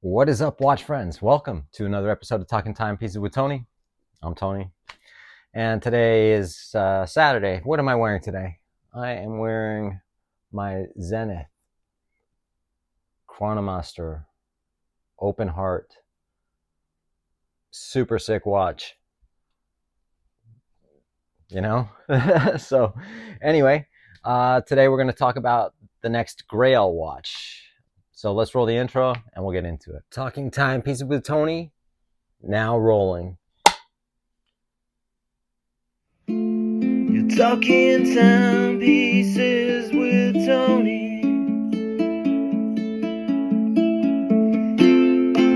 What is up, watch friends? Welcome to another episode of Talking Timepieces with Tony. I'm Tony, and today is Saturday. What am I wearing today? I am wearing my Zenith Chronomaster Open Heart super sick watch. You know? So, anyway, today we're going to talk about the next Grail watch. So let's roll the intro and we'll get into it. Talking Timepieces with Tony, now rolling. You're talking timepieces with Tony.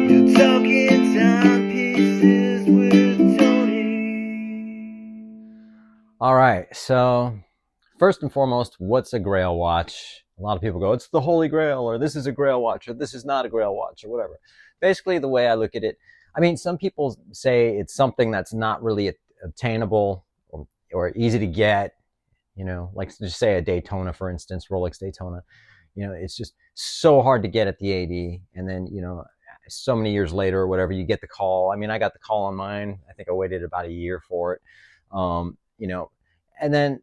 You're talking timepieces with Tony. All right, so first and foremost, what's a Grail watch? A lot of people go, it's the Holy Grail, or this is a Grail watch, or this is not a Grail watch, or whatever. Basically, the way I look at it, I mean, some people say it's something that's not really obtainable or easy to get, you know, like just say a Daytona, for instance, Rolex Daytona. You know, it's just so hard to get at the AD. And then, you know, so many years later or whatever, you get the call. I mean, I got the call on mine. I think I waited about a year for it. You know, and then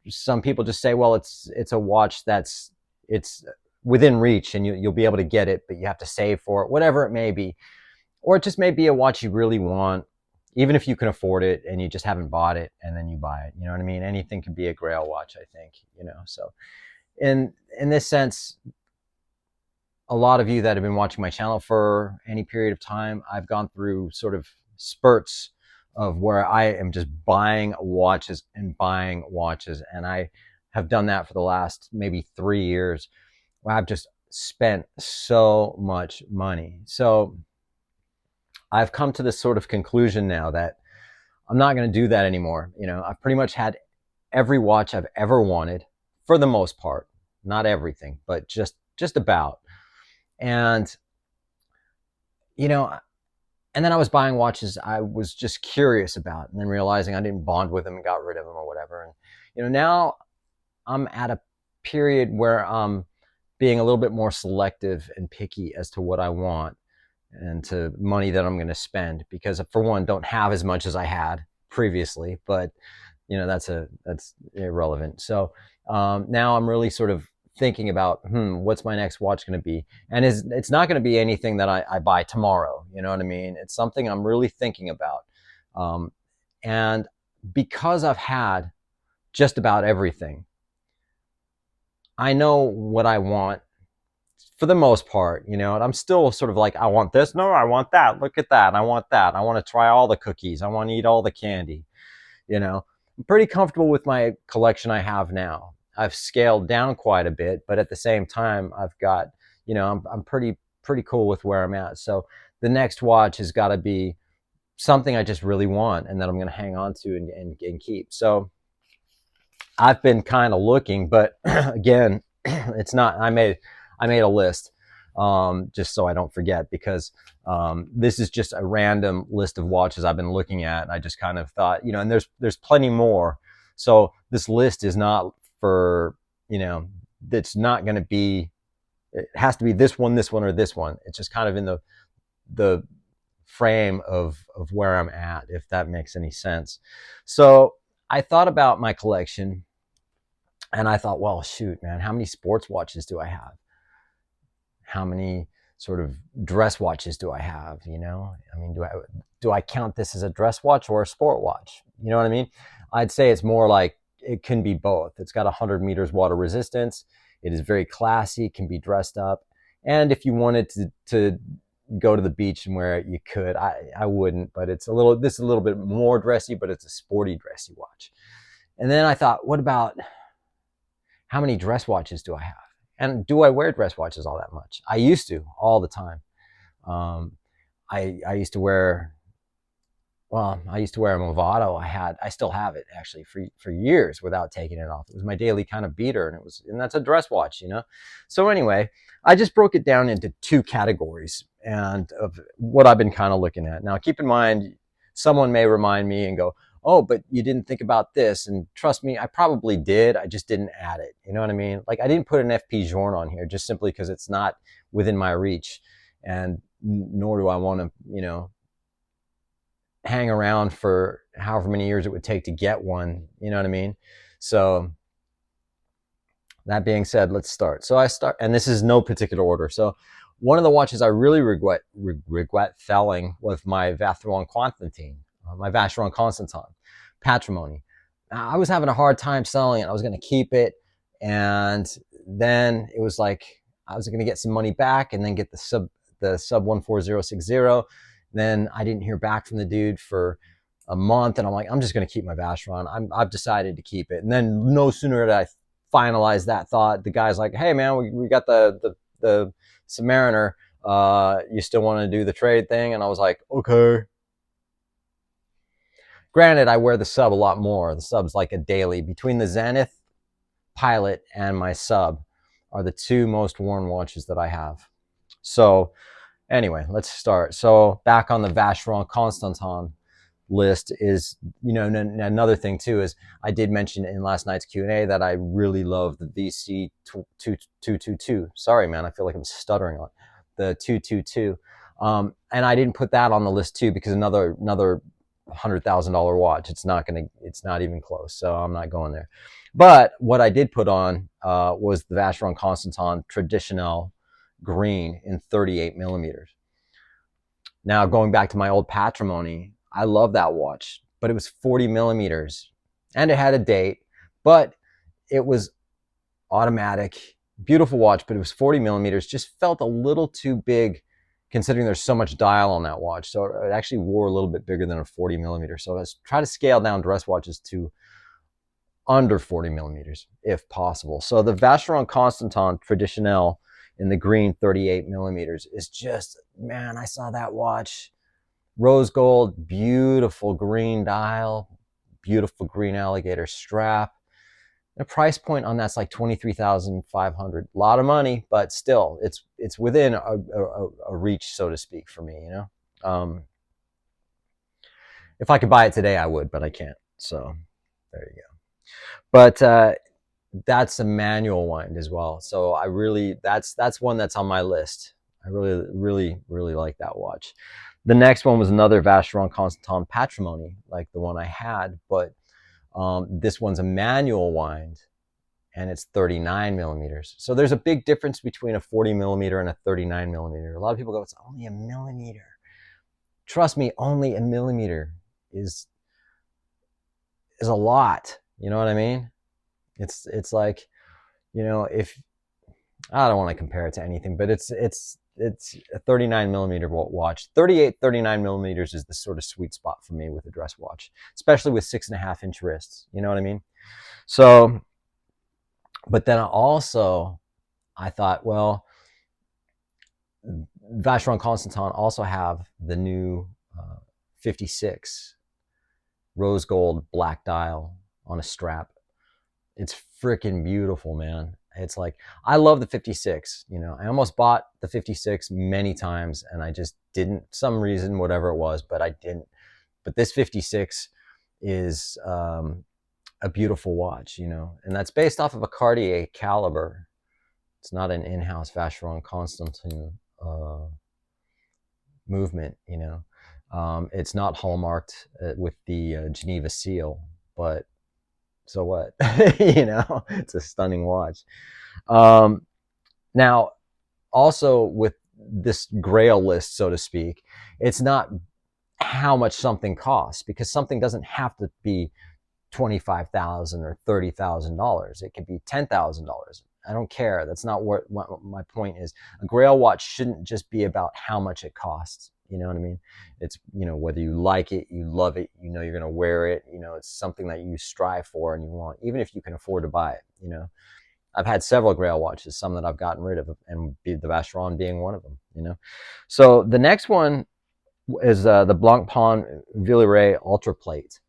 some people just say, well, it's a watch it's within reach and you'll be able to get it, but you have to save for it, whatever it may be. Or it just may be a watch you really want, even if you can afford it and you just haven't bought it and then you buy it. You know what I mean? Anything can be a Grail watch, I think, you know. So in this sense, a lot of you that have been watching my channel for any period of time, I've gone through sort of spurts of where I am just buying watches and buying watches. And I have done that for the last maybe 3 years where I've just spent so much money. So I've come to this sort of conclusion now that I'm not going to do that anymore. You know, I've pretty much had every watch I've ever wanted for the most part, not everything, but just about. And, you know, and then I was buying watches I was just curious about, and then realizing I didn't bond with them and got rid of them or whatever. And, you know, now I'm at a period where I'm being a little bit more selective and picky as to what I want and to money that I'm going to spend, because for one, don't have as much as I had previously, but you know, that's irrelevant. So now I'm really sort of thinking about, what's my next watch going to be? And it's not going to be anything that I buy tomorrow. You know what I mean? It's something I'm really thinking about. And because I've had just about everything, I know what I want for the most part, you know. And I'm still sort of like, I want this. No, I want that. Look at that. I want that. I want to try all the cookies. I want to eat all the candy, you know. I'm pretty comfortable with my collection I have now. I've scaled down quite a bit, but at the same time, I've got, you know, I'm pretty cool with where I'm at. So the next watch has got to be something I just really want and that I'm going to hang on to and keep. So I've been kind of looking, but again, it's not, I made a list just so I don't forget, because this is just a random list of watches I've been looking at. I just kind of thought, you know, and there's plenty more. So this list is not for, you know, it's not going to be, it has to be this one, or this one. It's just kind of in the frame of where I'm at, if that makes any sense. So I thought about my collection and I thought, well, shoot, man, how many sports watches do I have? How many sort of dress watches do I have? You know, I mean, do I count this as a dress watch or a sport watch? You know what I mean? I'd say it's more like it can be both. It's got 100 meters water resistance. It is very classy, can be dressed up. And if you wanted to go to the beach and wear it, you could. I wouldn't, but this is a little bit more dressy, but it's a sporty dressy watch. And then I thought, what about how many dress watches do I have? And do I wear dress watches all that much? I used to, all the time. I used to wear, well, I used to wear a Movado. I still have it actually for years without taking it off. It was my daily kind of beater, and that's a dress watch, you know? So anyway, I just broke it down into two categories and of what I've been kind of looking at. Now, keep in mind, someone may remind me and go, oh, but you didn't think about this. And trust me, I probably did. I just didn't add it. You know what I mean? Like, I didn't put an FP Journe on here just simply because it's not within my reach. and nor do I want to, hang around for however many years it would take to get one. You know what I mean? So that being said, let's start. So I start, and this is no particular order. So one of the watches I really regret selling was my Vacheron Constantin Patrimony. I was having a hard time selling it. I was going to keep it, and then it was like I was going to get some money back, and then get the sub 14060. Then I didn't hear back from the dude for a month, and I'm like, I'm just going to keep my Vacheron. I've decided to keep it. And then no sooner did I finalize that thought, the guy's like, hey man, we got the Submariner. You still want to do the trade thing? And I was like, okay. Granted, I wear the sub a lot more. The sub's like a daily. Between the Zenith Pilot and my sub are the two most worn watches that I have. So anyway, let's start. So back on the Vacheron Constantin list is, another thing too is I did mention in last night's Q&A that I really love the VC 222. Sorry, man, I feel like I'm stuttering on the 222. And I didn't put that on the list too because another $100,000 watch. It's not even close. So I'm not going there. But what I did put on was the Vacheron Constantin Traditionnel green in 38 millimeters. Now, going back to my old Patrimony, I love that watch, but it was 40 millimeters and it had a date, but it was automatic, beautiful watch, but it was 40 millimeters, just felt a little too big considering there's so much dial on that watch. So it actually wore a little bit bigger than a 40 millimeter. So let's try to scale down dress watches to under 40 millimeters if possible. So the Vacheron Constantin Traditionnel in the green 38 millimeters is just, man, I saw that watch. Rose gold, beautiful green dial, beautiful green alligator strap. The price point on that's like $23,500. A lot of money, but still, it's within a reach, so to speak, for me. If I could buy it today, I would, but I can't. So there you go. But that's a manual wind as well. So that's one that's on my list. I really like that watch. The next one was another Vacheron Constantin Patrimony, like the one I had, but this one's a manual wind, and it's 39 millimeters. So there's a big difference between a 40 millimeter and a 39 millimeter. A lot of people go, it's only a millimeter. Trust me, only a millimeter is a lot. You know what I mean? It's like, if I don't want to compare it to anything, but it's a 39 millimeter watch. 39 millimeters is the sort of sweet spot for me with a dress watch, especially with 6.5 inch wrists. You know what I mean? So, but then I thought, well, Vacheron Constantin also have the new 56 rose gold black dial on a strap. It's freaking beautiful, man. It's like, I love the 56. I almost bought the 56 many times and I just didn't, some reason, whatever it was, but I didn't. But this 56 is a beautiful watch, and that's based off of a Cartier caliber. It's not an in-house Vacheron Constantin movement, it's not hallmarked with the Geneva seal, but so what? It's a stunning watch. Now, also with this Grail list, so to speak, it's not how much something costs, because something doesn't have to be $25,000 or $30,000. It could be $10,000. I don't care. That's not what my point is. A Grail watch shouldn't just be about how much it costs. You know what I mean? It's, whether you like it, you love it, you're going to wear it, it's something that you strive for and you want, even if you can afford to buy it. I've had several Grail watches, some that I've gotten rid of, and the Vacheron being one of them, So the next one is the Blancpain Villeray Ultra Plate.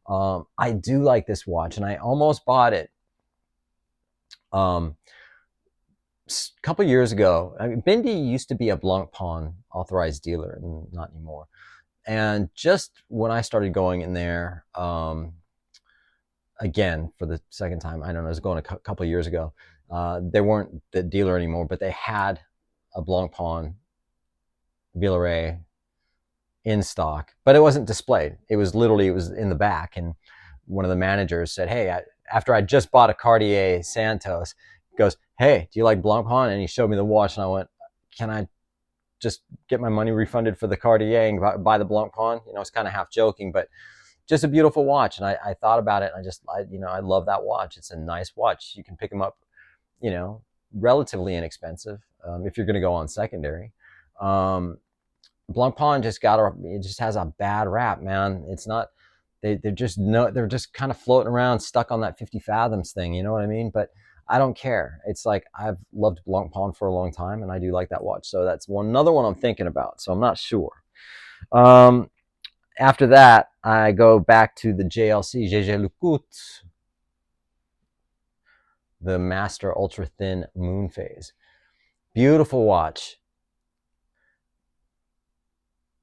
I do like this watch, and I almost bought it a couple years ago. Bindi used to be a Blancpain authorized dealer, and not anymore. And just when I started going in there, again, for the second time, I don't know, I was going a couple of years ago, they weren't the dealer anymore, but they had a Blancpain Villeray in stock, but it wasn't displayed. It was in the back. And one of the managers said, hey, after I just bought a Cartier Santos, goes, hey, do you like Blancpain? And he showed me the watch, and I went, can I just get my money refunded for the Cartier and buy the Blancpain? You know, it's kind of half joking, but just a beautiful watch. And I thought about it, and I love that watch. It's a nice watch. You can pick them up, you know, relatively inexpensive if you're going to go on secondary. Blancpain just has a bad rap, man. It's not, they're just kind of floating around, stuck on that 50 fathoms thing. You know what I mean? But I don't care. It's like, I've loved Blancpain for a long time, and I do like that watch. So that's another one I'm thinking about. So I'm not sure. After that, I go back to the JLC, Jeager Lecoultre, the Master Ultra Thin Moon Phase. Beautiful watch.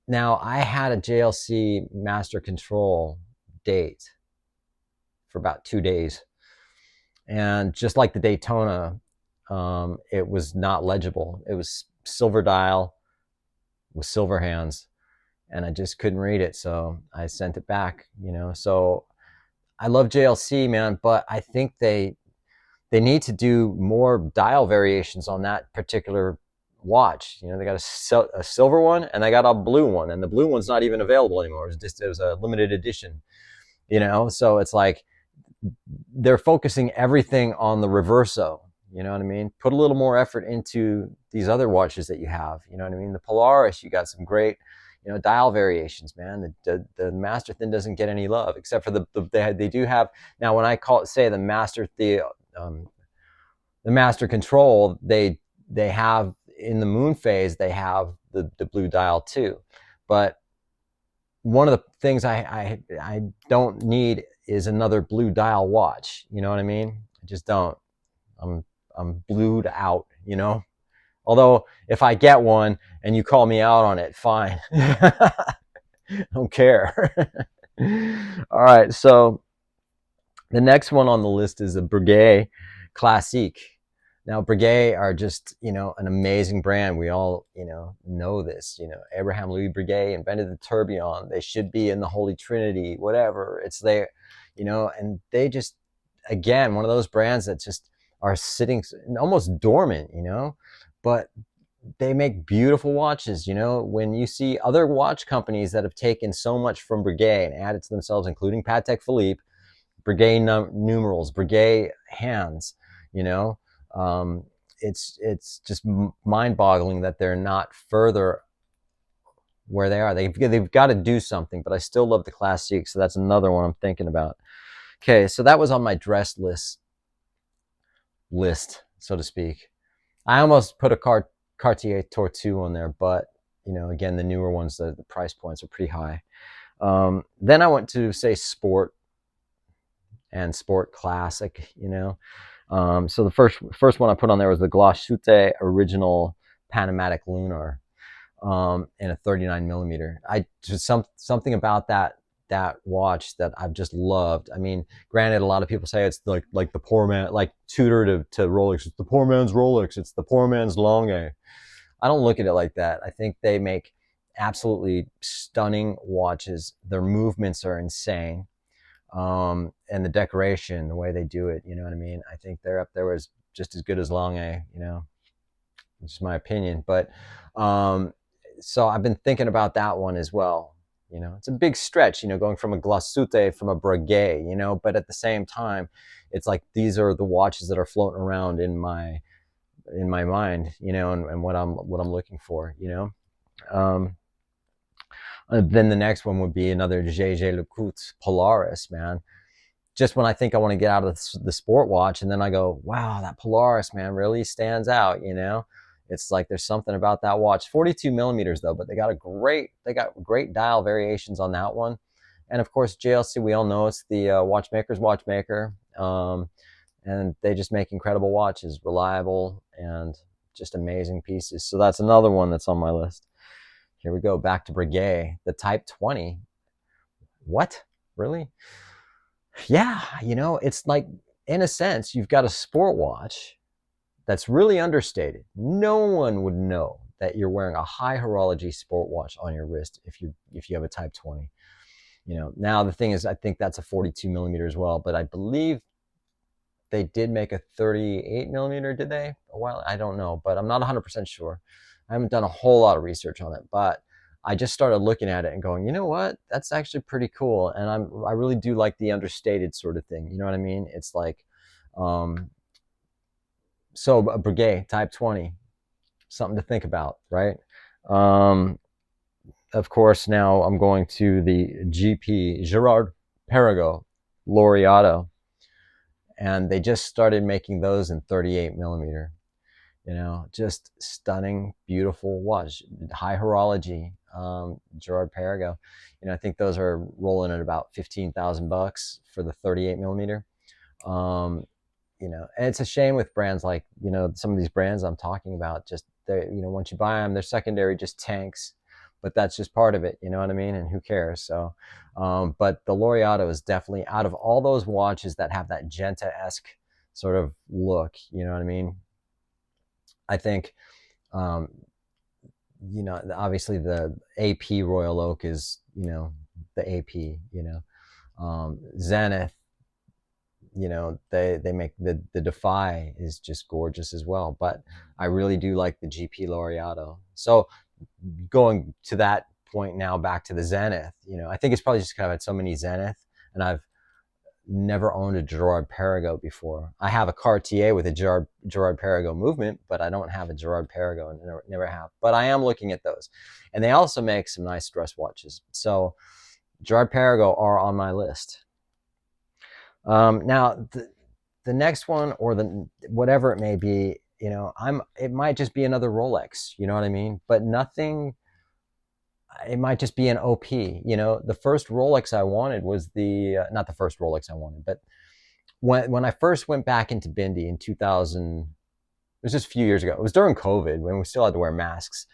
Now, I had a JLC Master Control date for about 2 days. And just like the Daytona, it was not legible. It was silver dial with silver hands, and I just couldn't read it. So I sent it back, you know. So I love JLC, man, but I think they need to do more dial variations on that particular watch. You know, they got a silver one, and they got a blue one, and the blue one's not even available anymore. It was a limited edition, you know. So it's like they're focusing everything on the reverso. You know what I mean? Put a little more effort into these other watches that you have. You know what I mean? The Polaris, you got some great, you know, dial variations, man. The Master Thin doesn't get any love, except for they do have, now when I say the Master Control, they have in the moon phase, they have the blue dial too. But one of the things I don't need is another blue dial watch. You know what I mean? I just don't. I'm blued out, you know? Although if I get one and you call me out on it, fine. I don't care. All right, so the next one on the list is a Breguet Classique. Now, Breguet are just, you know, an amazing brand. We all, you know this. You know, Abraham Louis Breguet invented the tourbillon. They should be in the Holy Trinity, whatever. It's there, you know, and they just, again, one of those brands that just are sitting almost dormant, you know, but they make beautiful watches. You know, when you see other watch companies that have taken so much from Breguet and added to themselves, including Patek Philippe, Breguet numerals, Breguet hands, you know, it's just mind-boggling that they're not further where they are. They've got to do something, but I still love the Classique, so that's another one I'm thinking about. Okay, so that was on my dress list, so to speak. I almost put a Cartier Tortue on there, but, you know, again, the newer ones, the price points are pretty high. Then I went to, say, sport and sport classic, you know. So the first one I put on there was the Glashütte original Panamatic Lunar in a 39 millimeter. I just something about that watch that I've just loved. I mean, granted, a lot of people say it's like the poor man, like Tudor to Rolex. It's the poor man's Rolex. It's the poor man's Lange. I don't look at it like that. I think they make absolutely stunning watches. Their movements are insane. And the decoration, the way they do it, you know what I mean? I think they're up there as just as good as Lange, you know, it's just my opinion. But, so I've been thinking about that one as well. You know, it's a big stretch, you know, going from a Glashütte, from a Breguet, you know, but at the same time, it's like, these are the watches that are floating around in my mind, you know, and what I'm looking for, you know. Then the next one would be another Jaeger LeCoultre Polaris, man. Just when I think I want to get out of the sport watch, and then I go, wow, that Polaris, man, really stands out, you know? It's like there's something about that watch. 42 millimeters though, but they got great dial variations on that one. And of course, JLC, we all know it's the watchmaker's watchmaker. And they just make incredible watches, reliable and just amazing pieces. So that's another one that's on my list. Here we go, back to Breguet, the Type 20. What? Really? Yeah, you know, it's like, in a sense, you've got a sport watch that's really understated. No one would know that you're wearing a high horology sport watch on your wrist if you have a Type 20. Now the thing is, I think that's a 42 millimeter as well, but I believe they did make a 38 millimeter, did they? A while, I don't know, but I'm not 100% sure. I haven't done a whole lot of research on it, but I just started looking at it and going, you know what? That's actually pretty cool. And I really do like the understated sort of thing. You know what I mean? It's like, so a Breguet Type 20, something to think about, right? Of course, now I'm going to the GP Gerard Perregaux Laureato, and they just started making those in 38 millimeter. Just stunning, beautiful watch, high horology, Gerard Perregaux. I think those are rolling at about $15,000 for the 38 millimeter. And it's a shame with brands like, some of these brands I'm talking about, just they, once you buy them, their secondary just tanks, but that's just part of it. You know what I mean? And who cares? So, but the Laureato is definitely, out of all those watches that have that Genta-esque sort of look, you know what I mean? I think, obviously the AP Royal Oak is, the AP, Zenith, they make the Defy is just gorgeous as well. But I really do like the GP Laureato. So going to that point now, back to the Zenith, I think it's probably just kind of had so many Zenith, and I've never owned a Gerard Perregaux before. I have a Cartier with a Gerard Perregaux movement, but I don't have a Gerard Perregaux, and never have. But I am looking at those. And they also make some nice dress watches. So Gerard Perregaux are on my list. Now, the next one, or the whatever it may be, it might just be another Rolex, you know what I mean? But nothing, it might just be an OP. The first Rolex I wanted was not the first Rolex I wanted, but when I first went back into Bindi in 2000, it was just a few years ago. It was during COVID when we still had to wear masks,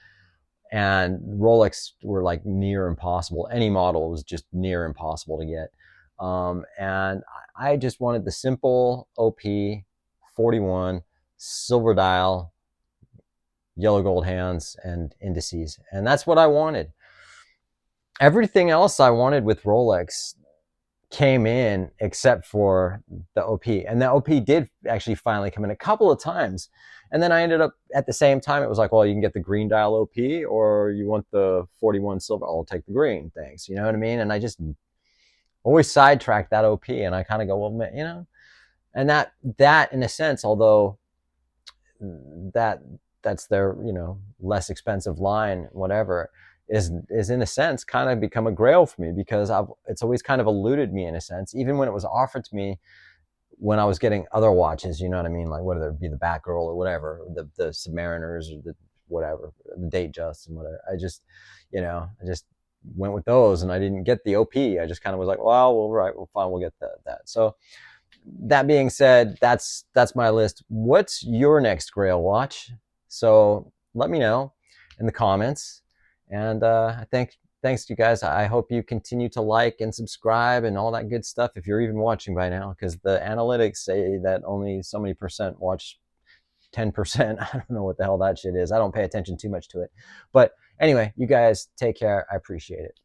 and Rolex were like near impossible. Any model was just near impossible to get. And I just wanted the simple OP 41, silver dial, yellow gold hands, and indices. And that's what I wanted. Everything else I wanted with Rolex came in except for the OP. And the OP did actually finally come in a couple of times. And then I ended up, at the same time, it was like, well, you can get the green dial OP, or you want the 41 silver. I'll take the green, thanks. You know what I mean? And I just always sidetrack that OP, and I kind of go, well, and that in a sense, although that's their, less expensive line, whatever, is in a sense kind of become a grail for me, because it's always kind of eluded me in a sense, even when it was offered to me when I was getting other watches, you know what I mean? Like whether it be the Batgirl or whatever, the Submariners or the whatever, the Datejust and whatever. I just went with those, and I didn't get the OP. I just kind of was like, well, right, well, fine, we'll get that. So that being said, that's my list. What's your next Grail watch? So let me know in the comments. And thanks to you guys. I hope you continue to like and subscribe and all that good stuff, if you're even watching by now, because the analytics say that only so many percent watch 10%. I don't know what the hell that shit is. I don't pay attention too much to it. But anyway, you guys take care. I appreciate it.